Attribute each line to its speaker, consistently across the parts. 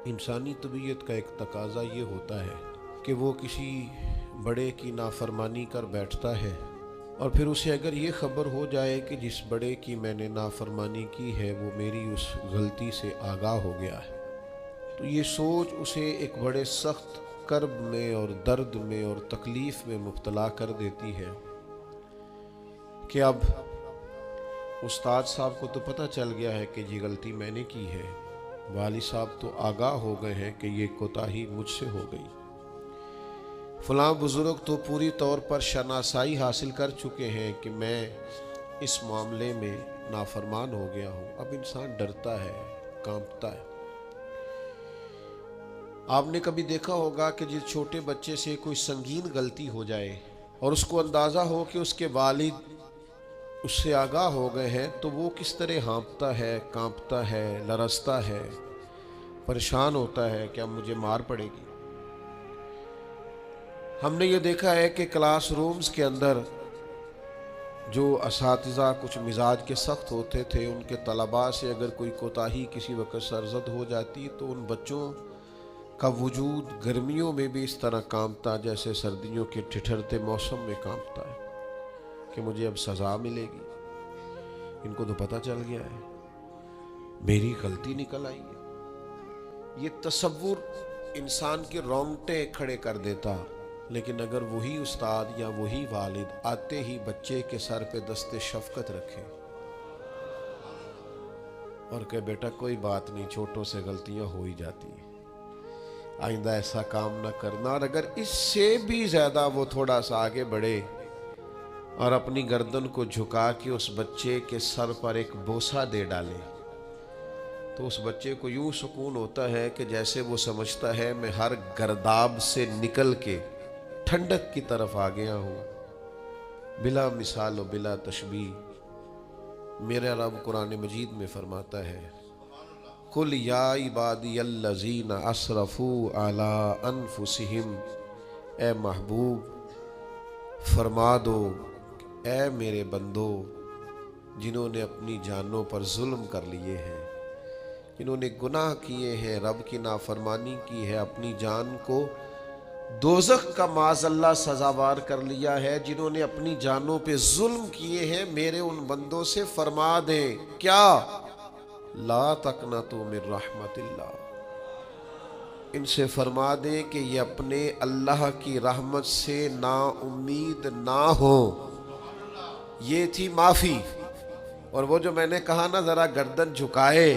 Speaker 1: انسانی طبیعت کا ایک تقاضا یہ ہوتا ہے کہ وہ کسی بڑے کی نافرمانی کر بیٹھتا ہے، اور پھر اسے اگر یہ خبر ہو جائے کہ جس بڑے کی میں نے نافرمانی کی ہے وہ میری اس غلطی سے آگاہ ہو گیا ہے، تو یہ سوچ اسے ایک بڑے سخت کرب میں اور درد میں اور تکلیف میں مبتلا کر دیتی ہے کہ اب استاد صاحب کو تو پتہ چل گیا ہے کہ یہ غلطی میں نے کی ہے، والد صاحب تو آگاہ ہو گئے ہیں کہ یہ کوتاہی مجھ سے ہو گئی، فلاں بزرگ تو پوری طور پر شناسائی حاصل کر چکے ہیں کہ میں اس معاملے میں نافرمان ہو گیا ہوں۔ اب انسان ڈرتا ہے، کانپتا ہے۔ آپ نے کبھی دیکھا ہوگا کہ جس چھوٹے بچے سے کوئی سنگین غلطی ہو جائے اور اس کو اندازہ ہو کہ اس کے والد اس سے آگاہ ہو گئے ہیں تو وہ کس طرح ہانپتا ہے، کانپتا ہے، لرزتا ہے، پریشان ہوتا ہے کہ اب مجھے مار پڑے گی۔ ہم نے یہ دیکھا ہے کہ کلاس رومز کے اندر جو اساتذہ کچھ مزاج کے سخت ہوتے تھے، ان کے طلباء سے اگر کوئی کوتاہی کسی وقت سرزد ہو جاتی تو ان بچوں کا وجود گرمیوں میں بھی اس طرح کانپتا جیسے سردیوں کے ٹھٹھرتے موسم میں کانپتا ہے کہ مجھے اب سزا ملے گی۔ ان کو تو پتہ چل گیا ہے، میری غلطی نکل آئی ہے۔ یہ تصور انسان کے رونگٹے کھڑے کر دیتا، لیکن اگر وہی استاد یا وہی والد آتے ہی بچے کے سر پہ دست شفقت رکھے اور کہ بیٹا کوئی بات نہیں، چھوٹوں سے غلطیاں ہو ہی جاتی ہیں، آئندہ ایسا کام نہ کرنا، اور اگر اس سے بھی زیادہ وہ تھوڑا سا آگے بڑھے اور اپنی گردن کو جھکا کے اس بچے کے سر پر ایک بوسہ دے ڈالے تو اس بچے کو یوں سکون ہوتا ہے کہ جیسے وہ سمجھتا ہے میں ہر گرداب سے نکل کے ٹھنڈک کی طرف آ گیا ہوں، بلا مثال و بلا تشبیہ۔ میرا رب قرآن مجید میں فرماتا ہے قُلْ يَا عِبَادِيَ الَّذِينَ أَسْرَفُوا عَلَىٰ أَنفُسِهِمْ، اے محبوب فرما دو اے میرے بندو جنہوں نے اپنی جانوں پر ظلم کر لیے ہیں، جنہوں نے گناہ کیے ہیں، رب کی نافرمانی کی ہے، اپنی جان کو دوزخ کا معاذ اللہ سزاوار کر لیا ہے، جنہوں نے اپنی جانوں پہ ظلم کیے ہیں، میرے ان بندوں سے فرما دیں کیا؟ لا تقنطوا من رحمت اللہ، ان سے فرما دیں کہ یہ اپنے اللہ کی رحمت سے نا امید نہ ہو۔ یہ تھی معافی، اور وہ جو میں نے کہا نا ذرا گردن جھکائے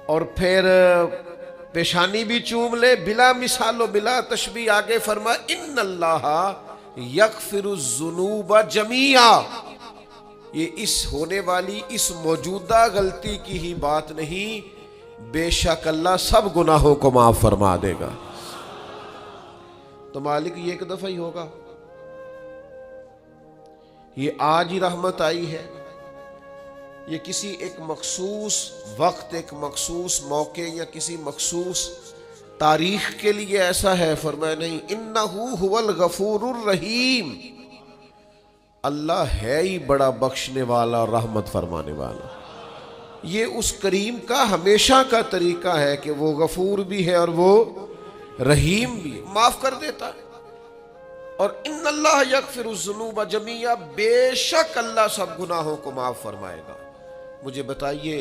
Speaker 1: اور پھر پیشانی بھی چوم لے، بلا مثال و بلا تشبیہ آگے فرما ان اللہ یغفر الذنوب جمیعا، یہ اس ہونے والی اس موجودہ غلطی کی ہی بات نہیں، بے شک اللہ سب گناہوں کو معاف فرما دے گا۔ تو مالک یہ ایک دفعہ ہی ہوگا، یہ آج ہی رحمت آئی ہے، یہ کسی ایک مخصوص وقت، ایک مخصوص موقع یا کسی مخصوص تاریخ کے لیے ایسا ہے؟ فرمایا نہیں، انہو هو الغفور الرحیم، اللہ ہے ہی بڑا بخشنے والا اور رحمت فرمانے والا۔ یہ اس کریم کا ہمیشہ کا طریقہ ہے کہ وہ غفور بھی ہے اور وہ رحیم بھی، معاف کر دیتا ہے۔ اور ان اللہ یغفر الذنوب جمیعا، بے شک اللہ سب گناہوں کو معاف فرمائے گا۔ مجھے بتائیے،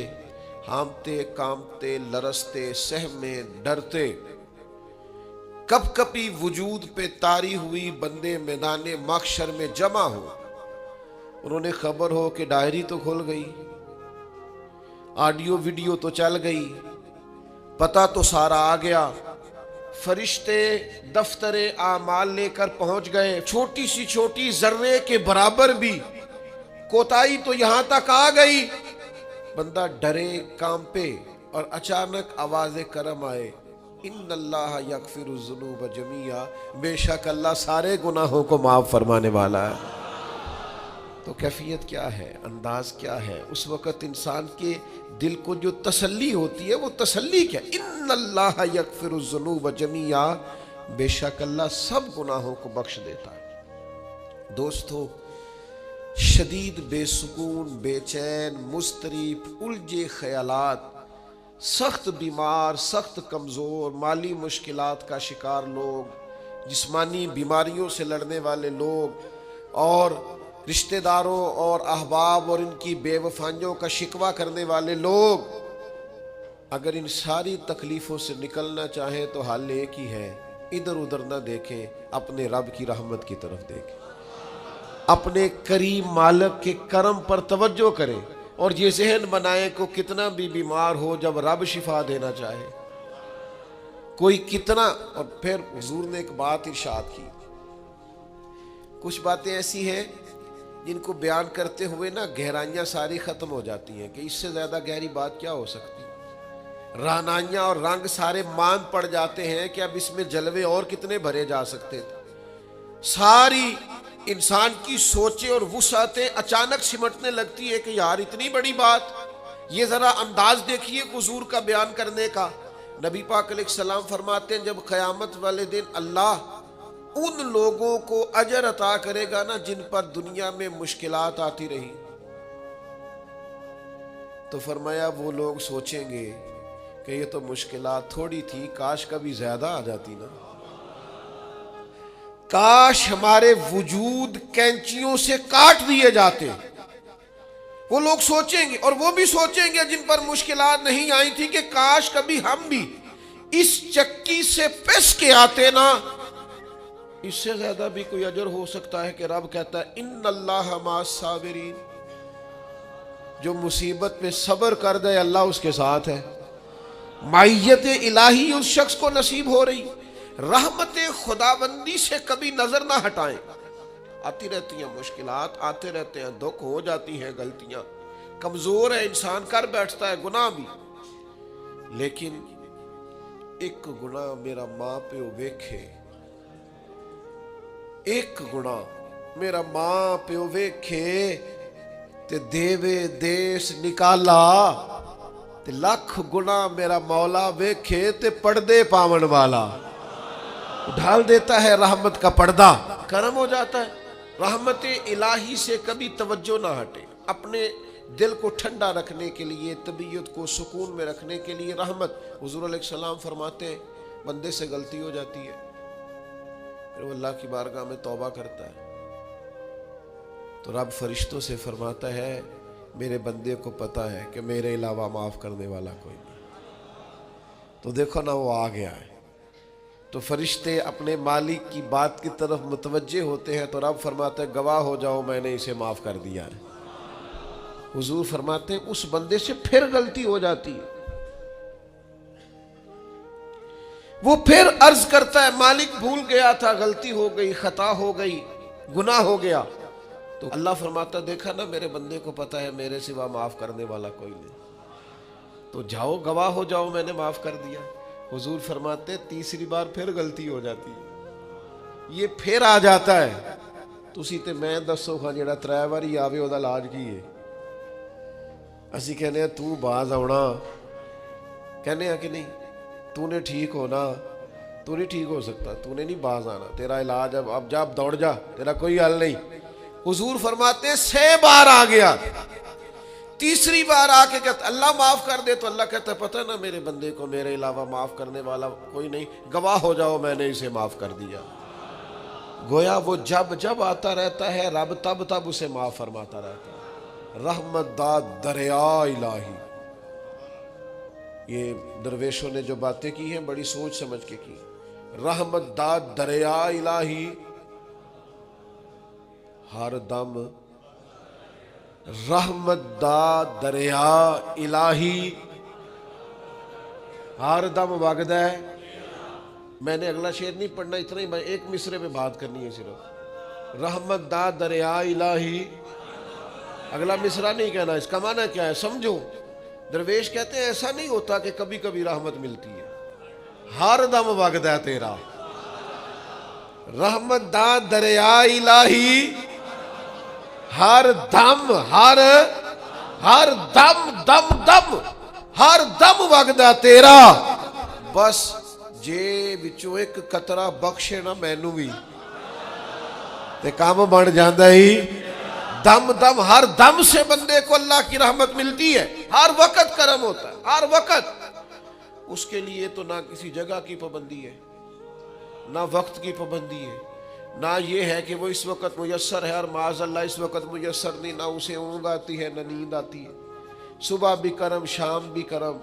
Speaker 1: ہانپتے کانپتے لرزتے سہمے ڈرتے کپ کپی وجود پہ طاری ہوئی بندے میدان محشر میں جمع ہو، انہوں نے خبر ہو کہ ڈائری تو کھل گئی، آڈیو ویڈیو تو چل گئی، پتہ تو سارا آ گیا، فرشتے دفتر اعمال لے کر پہنچ گئے، چھوٹی سی چھوٹی ذرے کے برابر بھی کوتاہی تو یہاں تک آ گئی، بندہ ڈرے کانپے اور اچانک آواز کرم آئے ان اللہ یغفر الذنوب جمیعا، بے شک اللہ سارے گناہوں کو معاف فرمانے والا ہے۔ تو کیفیت کیا ہے، انداز کیا ہے؟ اس وقت انسان کے دل کو جو تسلی ہوتی ہے وہ تسلی کیا؟ ان اللہ یغفر الذنوب جمیعا، بے شک اللہ سب گناہوں کو بخش دیتا ہے۔ دوستو، شدید بے سکون، بے چین، مضطرب، الجھے خیالات سخت بیمار، سخت کمزور، مالی مشکلات کا شکار لوگ، جسمانی بیماریوں سے لڑنے والے لوگ، اور رشتہ داروں اور احباب اور ان کی بے وفائیوں کا شکوہ کرنے والے لوگ، اگر ان ساری تکلیفوں سے نکلنا چاہیں تو حل ایک ہی ہے، ادھر ادھر نہ دیکھیں، اپنے رب کی رحمت کی طرف دیکھیں، اپنے کریم مالک کے کرم پر توجہ کریں، اور یہ ذہن بنائیں کہ کتنا بھی بیمار ہو، جب رب شفا دینا چاہے کوئی کتنا. اور پھر حضور نے ایک بات ارشاد کی، کچھ باتیں ایسی ہیں جن کو بیان کرتے ہوئے نا گہرائیاں ساری ختم ہو جاتی ہیں کہ اس سے زیادہ گہری بات کیا ہو سکتی، رعنائیاں اور رنگ سارے ماند پڑ جاتے ہیں کہ اب اس میں جلوے اور کتنے بھرے جا سکتے تھے. ساری انسان کی سوچیں اور وسعتیں اچانک سمٹنے لگتی ہے کہ یار اتنی بڑی بات. یہ ذرا انداز دیکھیے حضور کا بیان کرنے کا. نبی پاک علیہ السلام فرماتے ہیں جب قیامت والے دن اللہ ان لوگوں کو اجر عطا کرے گا نا جن پر دنیا میں مشکلات آتی رہی، تو فرمایا وہ لوگ سوچیں گے کہ یہ تو مشکلات تھوڑی تھی، کاش کبھی زیادہ آ جاتی نا، کاش ہمارے وجود کینچیوں سے کاٹ دیے جاتے. وہ لوگ سوچیں گے، اور وہ بھی سوچیں گے جن پر مشکلات نہیں آئی تھی کہ کاش کبھی ہم بھی اس چکی سے پس کے آتے نا. اس سے زیادہ بھی کوئی اجر ہو سکتا ہے کہ رب کہتا ہے ان اللہ مع الصابرین، جو مصیبت میں صبر کر دے اللہ اس کے ساتھ ہے. معیت الہی اس شخص کو نصیب ہو رہی. رحمت خداوندی سے کبھی نظر نہ ہٹائیں. آتی رہتی ہیں مشکلات، آتے رہتے ہیں دکھ، ہو جاتی ہیں غلطیاں، کمزور ہے انسان، کر بیٹھتا ہے گناہ بھی، لیکن ایک گناہ میرا ماں پیو ویکھے، ایک گناہ میرا ماں پیو ویکھے تے دیوے دیس نکالا، تے لکھ گناہ میرا مولا ویکھے تے پردے پاون والا ڈھال دیتا ہے رحمت کا پردہ، کرم ہو جاتا ہے. رحمت الہی سے کبھی توجہ نہ ہٹے. اپنے دل کو ٹھنڈا رکھنے کے لیے، طبیعت کو سکون میں رکھنے کے لیے رحمت. حضور علیہ السلام فرماتے ہیں بندے سے غلطی ہو جاتی ہے، پھر وہ اللہ کی بارگاہ میں توبہ کرتا ہے تو رب فرشتوں سے فرماتا ہے میرے بندے کو پتا ہے کہ میرے علاوہ معاف کرنے والا کوئی نہیں. تو دیکھو نا وہ آ گیا ہے، تو فرشتے اپنے مالک کی بات کی طرف متوجہ ہوتے ہیں تو رب فرماتا ہے گواہ ہو جاؤ میں نے اسے معاف کر دیا ہے. حضور فرماتے ہیں اس بندے سے پھر غلطی ہو جاتی ہے، وہ پھر عرض کرتا ہے مالک بھول گیا تھا، غلطی ہو گئی، خطا ہو گئی، گناہ ہو گیا. تو اللہ فرماتا دیکھا نا میرے بندے کو پتا ہے میرے سوا معاف کرنے والا کوئی نہیں، تو جاؤ گواہ ہو جاؤ میں نے معاف کر دیا. حضور فرماتے تیسری بار پھر غلطی ہو جاتی ہے، یہ پھر آ جاتا ہے. تسی تے میں دسو ہاں جڑا 3 واری آوے او دا علاج کی ہے؟ اسی کہنے ہیں تو باز آنا، کہنے ہیں کہ نہیں تو نے ٹھیک ہونا، تو نہیں ٹھیک ہو سکتا، تو نے نہیں باز آنا، تیرا علاج اب جا، اب دوڑ جا، تیرا کوئی حل نہیں. حضور فرماتے ہیں 6 بار آ گیا، تیسری بار آ کے کہتا اللہ معاف کر دے، تو اللہ کہتا پتہ نا میرے بندے کو میرے علاوہ معاف کرنے والا کوئی نہیں، گواہ ہو جاؤ میں نے اسے معاف کر دیا. گویا وہ جب جب آتا رہتا ہے رب تب تب اسے معاف فرماتا رہتا ہے. رحمت داد دریا الہی. یہ درویشوں نے جو باتیں کی ہیں بڑی سوچ سمجھ کے کی. رحمت داد دریا الہی ہر دم، رحمت دا دریا الہی ہر دم وگدا ہے. میں نے اگلا شعر نہیں پڑھنا، اتنا ہی ایک مصرے میں بات کرنی ہے صرف. رحمت دا دریا الہی، اگلا مصرع نہیں کہنا. اس کا معنی کیا ہے سمجھو. درویش کہتے ہیں ایسا نہیں ہوتا کہ کبھی کبھی رحمت ملتی ہے، ہر دم وگدا ہے تیرا. رحمت دا دریا الہی ہر دم، ہر دم دم دم ہر دم وگدا تیرا. بس جے وچوں ایک قطرہ بخشے نا مینوں بھی تے کام بن جاندا ہی. دم دم ہر دم سے بندے کو اللہ کی رحمت ملتی ہے، ہر وقت کرم ہوتا ہے، ہر وقت. اس کے لیے تو نہ کسی جگہ کی پابندی ہے، نہ وقت کی پابندی ہے، نہ یہ ہے کہ وہ اس وقت میسر ہے اور معاذ اللہ اس وقت میسر نہیں، نہ اسے اونگ آتی ہے نہ نیند آتی ہے، صبح بھی کرم شام بھی کرم،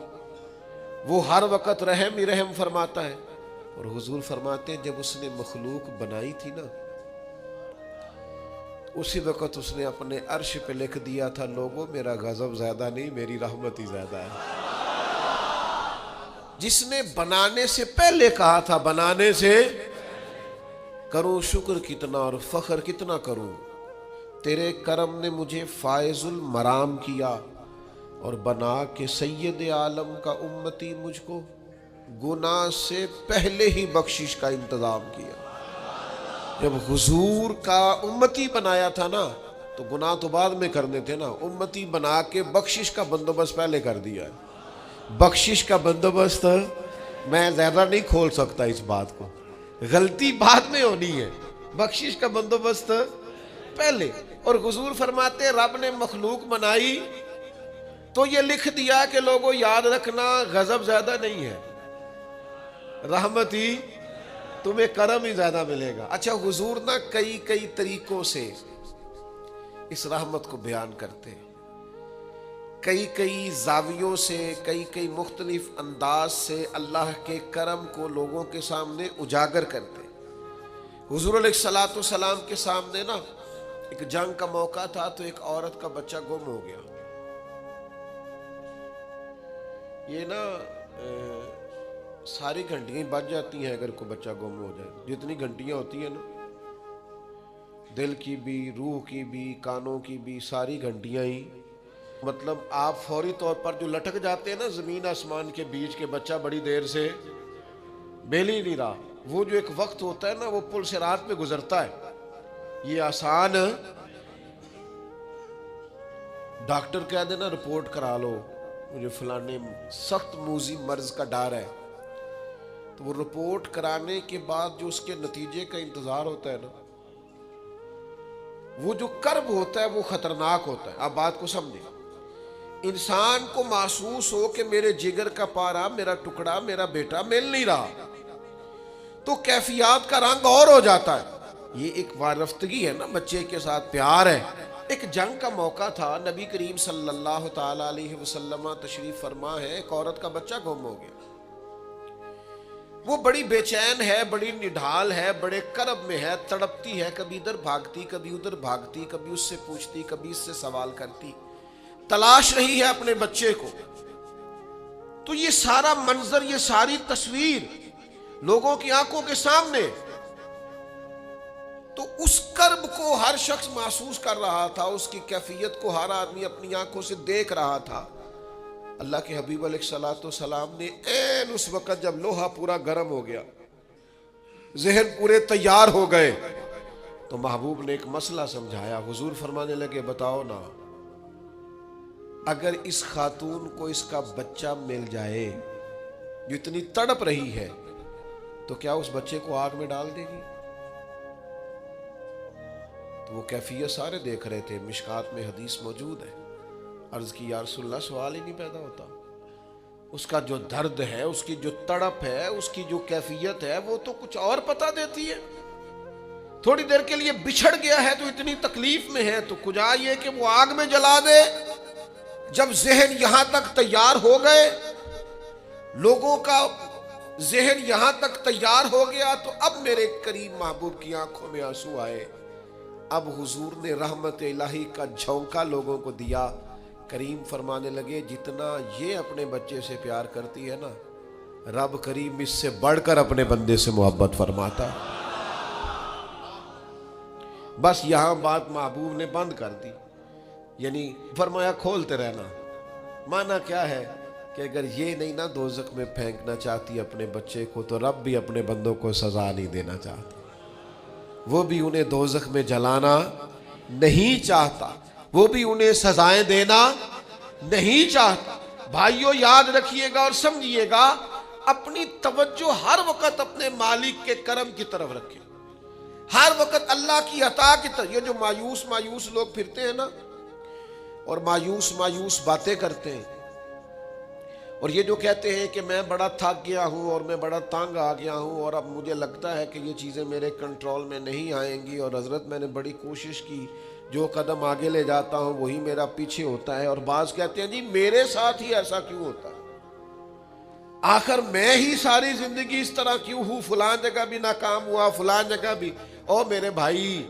Speaker 1: وہ ہر وقت رحم ہی رحم فرماتا ہے۔ اور حضور فرماتے ہیں جب اس نے مخلوق بنائی تھی نا، اسی وقت اس نے اپنے عرش پہ لکھ دیا تھا، لوگوں میرا غضب زیادہ نہیں، میری رحمت ہی زیادہ ہے۔ جس نے بنانے سے پہلے کہا تھا، بنانے سے کروں شکر کتنا اور فخر کتنا کروں، تیرے کرم نے مجھے فائز المرام کیا اور بنا کے سید عالم کا امتی مجھ کو گناہ سے پہلے ہی بخشش کا انتظام کیا۔ جب حضور کا امتی بنایا تھا نا تو گناہ تو بعد میں کرنے تھے نا، امتی بنا کے بخشش کا بندوبست پہلے کر دیا ہے۔ بخشش کا بندوبست میں زیادہ نہیں کھول سکتا اس بات کو، غلطی بعد میں ہونی ہے، بخشش کا بندوبست پہلے۔ اور حضور فرماتے رب نے مخلوق بنائی تو یہ لکھ دیا کہ لوگوں یاد رکھنا غضب زیادہ نہیں ہے، رحمت ہی، تمہیں کرم ہی زیادہ ملے گا۔ اچھا حضور نا کئی طریقوں سے اس رحمت کو بیان کرتے، کئی زاویوں سے، کئی مختلف انداز سے اللہ کے کرم کو لوگوں کے سامنے اجاگر کرتے۔ حضور علیہ الصلوۃ والسلام کے سامنے نا ایک جنگ کا موقع تھا تو ایک عورت کا بچہ گم ہو گیا۔ یہ نا ساری گھنٹیاں بج جاتی ہیں اگر کوئی بچہ گم ہو جائے، جتنی گھنٹیاں ہوتی ہیں نا، دل کی بھی، روح کی بھی، کانوں کی بھی، ساری گھنٹیاں ہی، مطلب آپ فوری طور پر جو لٹک جاتے ہیں نا زمین آسمان کے بیچ کے، بچہ بڑی دیر سے بیل ہی نہیں رہا، وہ جو ایک وقت ہوتا ہے نا وہ پل سے رات پہ گزرتا ہے، یہ آسان ڈاکٹر کہہ دینا رپورٹ کرا لو مجھے فلانے سخت موذی مرض کا ڈر ہے، تو وہ رپورٹ کرانے کے بعد جو اس کے نتیجے کا انتظار ہوتا ہے نا، وہ جو کرب ہوتا ہے وہ خطرناک ہوتا ہے۔ آپ بات کو سمجھیں، انسان کو محسوس ہو کہ میرے جگر کا پارا، میرا ٹکڑا، میرا بیٹا مل نہیں رہا، تو کیفیات کا رنگ اور ہو جاتا ہے۔ یہ ایک وارفتگی ہے نا، بچے کے ساتھ پیار ہے۔ ایک جنگ کا موقع تھا، نبی کریم صلی اللہ تعالی علیہ وسلم تشریف فرما ہے، ایک عورت کا بچہ گم ہو گیا، وہ بڑی بے چین ہے، بڑی نڈھال ہے، بڑے کرب میں ہے، تڑپتی ہے، کبھی ادھر بھاگتی کبھی ادھر بھاگتی، کبھی اس سے پوچھتی کبھی اس سے سوال کرتی، تلاش رہی ہے اپنے بچے کو۔ تو یہ سارا منظر، یہ ساری تصویر لوگوں کی آنکھوں کے سامنے، تو اس کرب کو ہر شخص محسوس کر رہا تھا، اس کی کیفیت کو ہر آدمی اپنی آنکھوں سے دیکھ رہا تھا۔ اللہ کے حبیب علیہ الصلوۃ والسلام نے عین اس وقت جب لوہا پورا گرم ہو گیا، ذہن پورے تیار ہو گئے، تو محبوب نے ایک مسئلہ سمجھایا۔ حضور فرمانے لگے بتاؤ نا، اگر اس خاتون کو اس کا بچہ مل جائے جو اتنی تڑپ رہی ہے، تو کیا اس بچے کو آگ میں ڈال دے گی؟ تو وہ کیفیت سارے دیکھ رہے تھے، مشکات میں حدیث موجود ہے۔ عرض کی یا رسول اللہ، سوال ہی نہیں پیدا ہوتا، اس کا جو درد ہے، اس کی جو تڑپ ہے، اس کی جو کیفیت ہے، وہ تو کچھ اور پتا دیتی ہے۔ تھوڑی دیر کے لیے بچھڑ گیا ہے تو اتنی تکلیف میں ہے، تو کجا یہ کہ وہ آگ میں جلا دے۔ جب ذہن یہاں تک تیار ہو گئے، لوگوں کا ذہن یہاں تک تیار ہو گیا، تو اب میرے کریم محبوب کی آنکھوں میں آنسو آئے۔ اب حضور نے رحمت الہی کا جھونکا لوگوں کو دیا۔ کریم فرمانے لگے جتنا یہ اپنے بچے سے پیار کرتی ہے نا، رب کریم اس سے بڑھ کر اپنے بندے سے محبت فرماتا ہے۔ بس یہاں بات محبوب نے بند کر دی، یعنی فرمایا کھولتے رہنا۔ معنی کیا ہے کہ اگر یہ نہیں نا دوزخ میں پھینکنا چاہتی اپنے بچے کو، تو رب بھی اپنے بندوں کو سزا نہیں دینا چاہتا، وہ بھی انہیں دوزخ میں جلانا نہیں چاہتا، وہ بھی انہیں سزائیں دینا نہیں چاہتا۔ بھائیو یاد رکھیے گا اور سمجھیے گا، اپنی توجہ ہر وقت اپنے مالک کے کرم کی طرف رکھیں، ہر وقت اللہ کی عطا کی طرف۔ یہ جو مایوس لوگ پھرتے ہیں نا اور مایوس باتیں کرتے ہیں، اور یہ جو کہتے ہیں کہ میں بڑا تھک گیا ہوں اور میں بڑا تنگ آ گیا ہوں اور اب مجھے لگتا ہے کہ یہ چیزیں میرے کنٹرول میں نہیں آئیں گی، اور حضرت میں نے بڑی کوشش کی، جو قدم آگے لے جاتا ہوں وہی میرا پیچھے ہوتا ہے، اور بعض کہتے ہیں جی میرے ساتھ ہی ایسا کیوں ہوتا ہے، آخر میں ہی ساری زندگی اس طرح کیوں ہوں، فلاں جگہ بھی ناکام ہوا، فلاں جگہ بھی۔ اور میرے بھائی،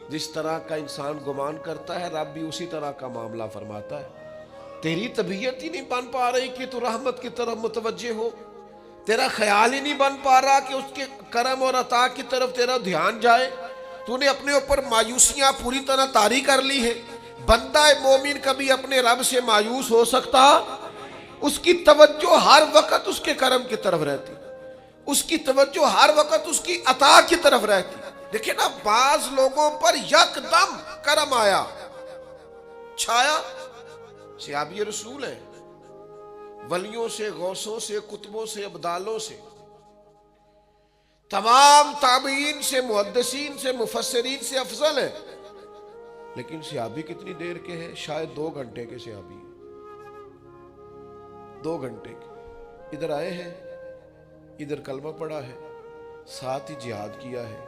Speaker 1: جس طرح کا انسان گمان کرتا ہے رب بھی اسی طرح کا معاملہ فرماتا ہے۔ تیری طبیعت ہی نہیں بن پا رہی کہ تو رحمت کی طرف متوجہ ہو، تیرا خیال ہی نہیں بن پا رہا کہ اس کے کرم اور عطا کی طرف تیرا دھیان جائے، تو نے اپنے اوپر مایوسیاں پوری طرح طاری کر لی ہے۔ بندہ مومن کبھی اپنے رب سے مایوس ہو سکتا؟ اس کی توجہ ہر وقت اس کے کرم کی طرف رہتی، اس کی توجہ ہر وقت اس کی عطا کی طرف رہتی۔ دیکھیں نا، بعض لوگوں پر یکدم کرم آیا، چھایا، صحابی رسول ہیں، ولیوں سے، غوثوں سے، کتبوں سے، ابدالوں سے، تمام تابعین سے، محدثین سے، مفسرین سے افضل ہیں، لیکن صحابی کتنی دیر کے ہیں؟ شاید 2 گھنٹے کے صحابی، 2 گھنٹے کے، ادھر آئے ہیں، ادھر کلمہ پڑھا ہے، ساتھ ہی جہاد کیا ہے،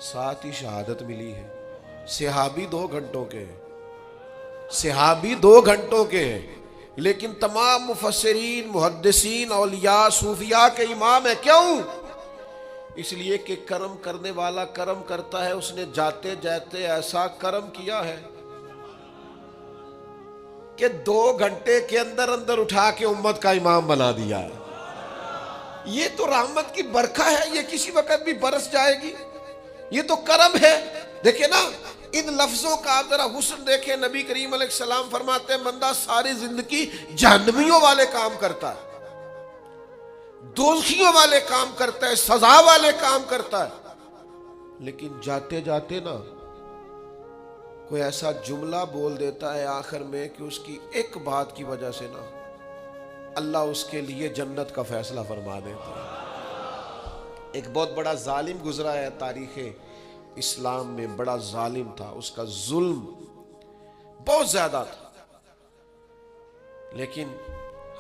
Speaker 1: ساتھ ہی شہادت ملی ہے۔ صحابی 2 گھنٹوں کے ہیں، صحابی 2 گھنٹوں کے ہیں، لیکن تمام مفسرین، محدثین، اولیاء، صوفیاء کے امام ہیں۔ کیوں؟ اس لیے کہ کرم کرنے والا کرم کرتا ہے، اس نے جاتے جاتے ایسا کرم کیا ہے کہ 2 گھنٹے کے اندر اندر اٹھا کے امت کا امام بنا دیا ہے۔ یہ تو رحمت کی برکھا ہے، یہ کسی وقت بھی برس جائے گی، یہ تو کرم ہے۔ دیکھیں نا، ان لفظوں کا ذرا حسن دیکھیں۔ نبی کریم علیہ السلام فرماتے ہیں بندہ ساری زندگی جہنمیوں والے کام کرتا ہے، دوزخیوں والے کام کرتا ہے، سزا والے کام کرتا ہے، لیکن جاتے جاتے نا کوئی ایسا جملہ بول دیتا ہے آخر میں کہ اس کی ایک بات کی وجہ سے نا اللہ اس کے لیے جنت کا فیصلہ فرما دیتا ہے۔ ایک بہت بڑا ظالم گزرا ہے تاریخ اسلام میں، بڑا ظالم تھا، اس کا ظلم بہت زیادہ تھا، لیکن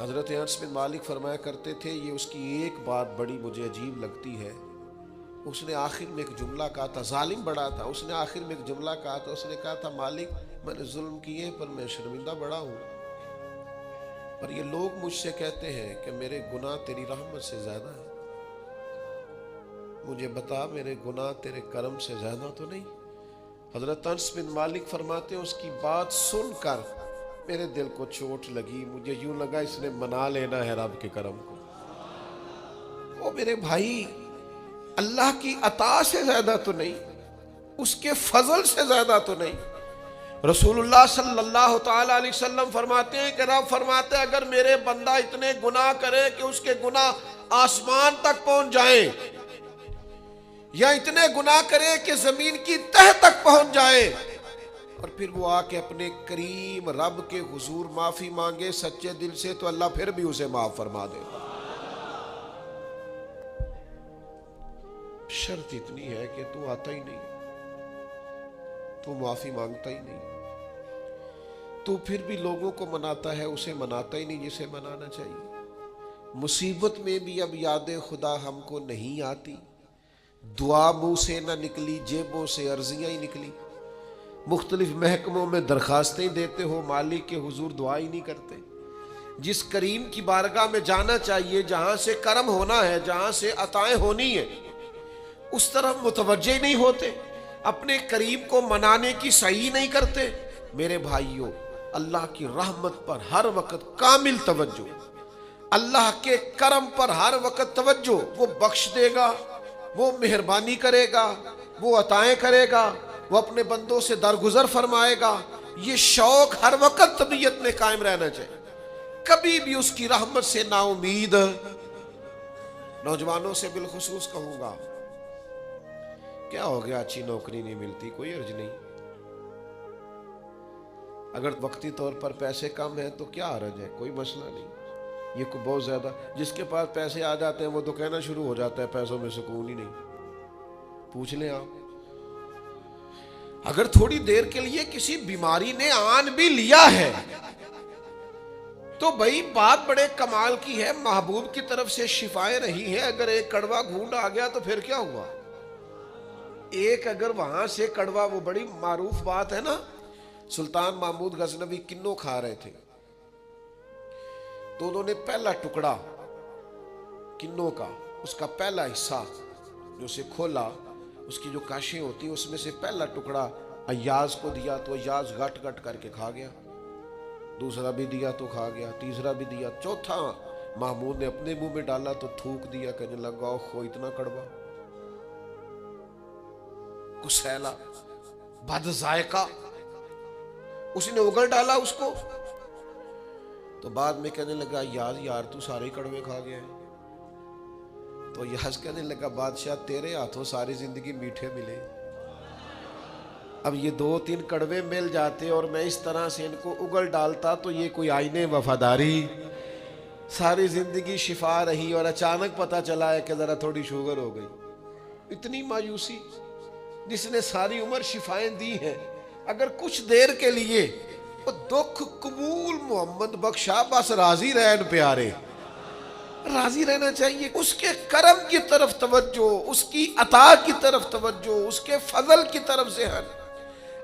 Speaker 1: حضرت انس بن مالک فرمایا کرتے تھے یہ اس کی ایک بات بڑی مجھے عجیب لگتی ہے، اس نے آخر میں ایک جملہ کہا تھا، ظالم بڑا تھا، اس نے آخر میں ایک جملہ کہا تھا، اس نے کہا تھا مالک میں نے ظلم کیے پر میں شرمندہ بڑا ہوں، اور یہ لوگ مجھ سے کہتے ہیں کہ میرے گناہ تیری رحمت سے زیادہ ہیں، مجھے بتا میرے گناہ تیرے کرم سے زیادہ تو نہیں؟ حضرت انس بن مالک فرماتے ہیں اس کی بات سن کر میرے دل کو چوٹ لگی، مجھے یوں لگا اس نے منا لینا ہے رب کے کرم کو۔ وہ میرے بھائی، اللہ کی عطا سے زیادہ تو نہیں، اس کے فضل سے زیادہ تو نہیں۔ رسول اللہ صلی اللہ تعالی علیہ وسلم فرماتے ہیں کہ رب فرماتے ہیں اگر میرے بندہ اتنے گناہ کرے کہ اس کے گناہ آسمان تک پہنچ جائیں، یا اتنے گناہ کرے کہ زمین کی تہ تک پہنچ جائے، اور پھر وہ آ کے اپنے کریم رب کے حضور معافی مانگے سچے دل سے، تو اللہ پھر بھی اسے معاف فرما دے۔ شرط اتنی ہے کہ تو آتا ہی نہیں، تو معافی مانگتا ہی نہیں، تو پھر بھی لوگوں کو مناتا ہے، اسے مناتا ہی نہیں جسے منانا چاہیے۔ مصیبت میں بھی اب یاد خدا ہم کو نہیں آتی، دعا منہ سے نہ نکلی، جیبوں سے عرضیاں ہی نکلی، مختلف محکموں میں درخواستیں دیتے ہو، مالک کے حضور دعا ہی نہیں کرتے۔ جس کریم کی بارگاہ میں جانا چاہیے، جہاں سے کرم ہونا ہے، جہاں سے عطائیں ہونی ہے، اس طرف متوجہ نہیں ہوتے، اپنے کریم کو منانے کی صحیح نہیں کرتے۔ میرے بھائیوں، اللہ کی رحمت پر ہر وقت کامل توجہ، اللہ کے کرم پر ہر وقت توجہ، وہ بخش دے گا، وہ مہربانی کرے گا، وہ عطائیں کرے گا، وہ اپنے بندوں سے درگزر فرمائے گا، یہ شوق ہر وقت طبیعت میں قائم رہنا چاہیے۔ کبھی بھی اس کی رحمت سے نا امید۔ نوجوانوں سے بالخصوص کہوں گا، کیا ہو گیا اچھی نوکری نہیں ملتی، کوئی عرض نہیں، اگر وقتی طور پر پیسے کم ہیں تو کیا حرج ہے، کوئی مسئلہ نہیں، یہ کو بہت زیادہ، جس کے پاس پیسے آ جاتے ہیں وہ تو کہنا شروع ہو جاتا ہے پیسوں میں سکون ہی نہیں۔ پوچھ لیں آپ، اگر تھوڑی دیر کے لیے کسی بیماری نے آن بھی لیا ہے تو بھائی بات بڑے کمال کی ہے، محبوب کی طرف سے شفائیں رہی ہیں، اگر ایک کڑوا گھونٹ آ گیا تو پھر کیا ہوا؟ ایک اگر وہاں سے کڑوا، وہ بڑی معروف بات ہے نا، سلطان محمود غزنوی کنوں کھا رہے تھے تو انہوں نے پہلا ٹکڑا کنوں کا، اس کا پہلا حصہ جو اسے کھولا، اس کی جو کاشیں ہوتی ہیں اس میں سے پہلا ٹکڑا ایاز کو دیا تو ایاز گٹ گٹ کر کے کھا گیا، دوسرا بھی دیا تو کھا گیا، تیسرا بھی دیا، چوتھا محمود نے اپنے منہ میں ڈالا تو تھوک دیا، کہنے لگا اوہ اتنا کڑوا، کسیلا، بد ذائقہ، اس نے اگل ڈالا اس کو، تو بعد میں کہنے لگا یار تو سارے کڑوے کھا گیا ہے، تو یاز کہنے لگا بادشاہ تیرے ہاتھوں ساری زندگی میٹھے ملے، اب یہ 2-3 کڑوے مل جاتے اور میں اس طرح سے ان کو اگل ڈالتا تو یہ کوئی آئینے وفاداری، ساری زندگی شفا رہی اور اچانک پتہ چلا ہے کہ ذرا تھوڑی شوگر ہو گئی، اتنی مایوسی، جس نے ساری عمر شفائیں دی ہیں، اگر کچھ دیر کے لیے وہ دکھ قبول محمد بخشا، بس راضی رہن پیارے، راضی رہنا چاہیے، اس کے کرم کی طرف توجہ، اس کی عطا کی طرف توجہ، اس کے فضل کی طرف ذہن،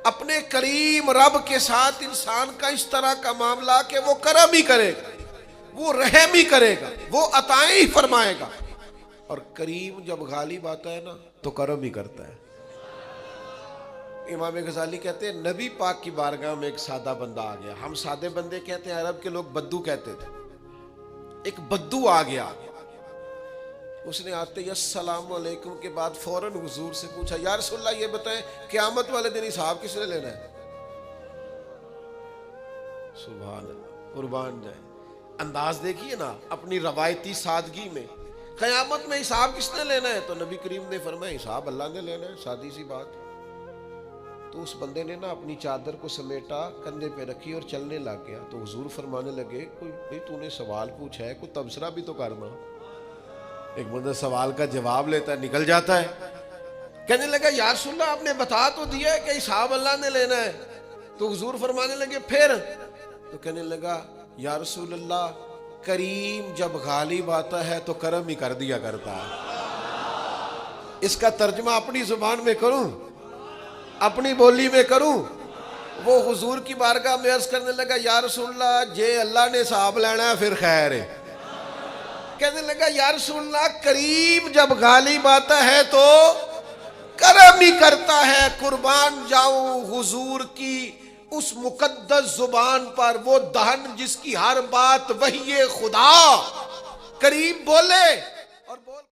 Speaker 1: اپنے کریم رب کے ساتھ انسان کا اس طرح کا معاملہ کہ وہ کرم ہی کرے گا، وہ رحم ہی کرے گا، وہ عطائیں ہی فرمائے گا، اور کریم جب غالب آتا ہے نا تو کرم ہی کرتا ہے۔ امام غزالی کہتے ہیں نبی پاک کی بارگاہ میں ایک سادہ بندہ آ گیا، ہم سادے بندے کہتے ہیں، عرب کے لوگ بدو کہتے تھے، ایک بدو آ گیا، اس نے آتے ہی السلام علیکم کے بعد فوراً حضور سے پوچھا یا رسول اللہ یہ بتائیں قیامت والے دن حساب کس نے لینا ہے؟ سبحان اللہ، قربان جائے، انداز دیکھیے نا اپنی روایتی سادگی میں، قیامت میں حساب کس نے لینا ہے؟ تو نبی کریم نے فرمایا حساب اللہ نے لینا ہے، سادی سی بات۔ تو اس بندے نے نا اپنی چادر کو سمیٹا، کندھے پہ رکھی اور چلنے لگ گیا، تو حضور فرمانے لگے کوئی بھئی تو نے سوال پوچھا ہے، کوئی تبصرہ بھی تو کرنا، ایک بندہ سوال کا جواب لیتا ہے نکل جاتا ہے، کہنے لگا یا رسول اللہ آپ نے بتا تو دیا ہے کہ حساب اللہ نے لینا ہے، تو حضور فرمانے لگے پھر؟ تو کہنے لگا یا رسول اللہ کریم جب غالب آتا ہے تو کرم ہی کر دیا کرتا ہے۔ اس کا ترجمہ اپنی زبان میں کروں، اپنی بولی میں کروں، وہ حضور کی بارگاہ میں عرض کرنے لگا یا رسول اللہ جے اللہ نے حساب لینا ہے پھر خیر ہے، کہنے لگا یا رسول اللہ کریم جب غالب آتا ہے تو کرم ہی کرتا ہے، قربان جاؤں حضور کی اس مقدس زبان پر، وہ دہن جس کی ہر بات وحی خدا، کریم بولے